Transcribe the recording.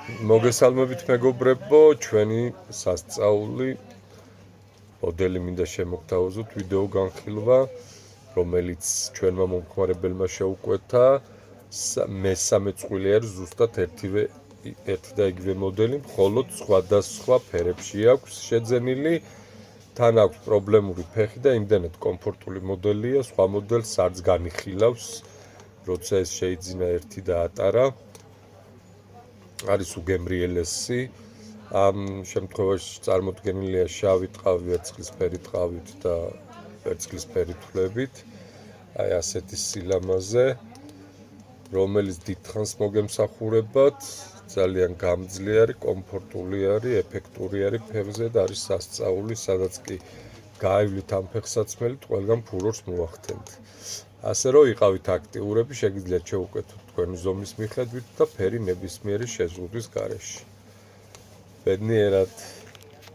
მოგესალმებით მეგობრებო, ჩვენი სასწაული მოდელი მინდა შემოგთავაზოთ ვიდეო განხილვა, რომელიც ჩვენმა მომხმარებელმა შეუკვეთა. მესამე წყვილი არის ზუსტად ერთი და იგივე მოდელი, მხოლოდ სხვადასხვა ფერებში აქვს შეძენილი. თან აქვს პრობლემური ფეხი და იმდენად კომფორტული მოდელია, სხვა მოდელს არც განიხილავს, როცა ეს შეიძინა ერთი და ატარა. არის უგემრიელესი. ამ შემთხვევაში წარმოდგენილია შავი ტყავი, ვერცხლისფერი ტყავით და ვერცხლისფერი თვლებით. აი ასეთი სილამაზე, რომელიც დიდხანს მოგემსახურებათ, ძალიან გამძლეარი, კომფორტული არის, ეფექტური არის ფეხზე და არის სასწაული, სადაც კი გაივლით ამ ფეხსაცმელით, ყველგან ფურორს მოახდენთ. ასე რომ იყავით აქტიურები, შეგიძლიათ შეუკვეთოთ თქვენი ზომის მიხედვით და ფერი ნებისმიერი შეზღუდვის გარეშე. ბედნიერად.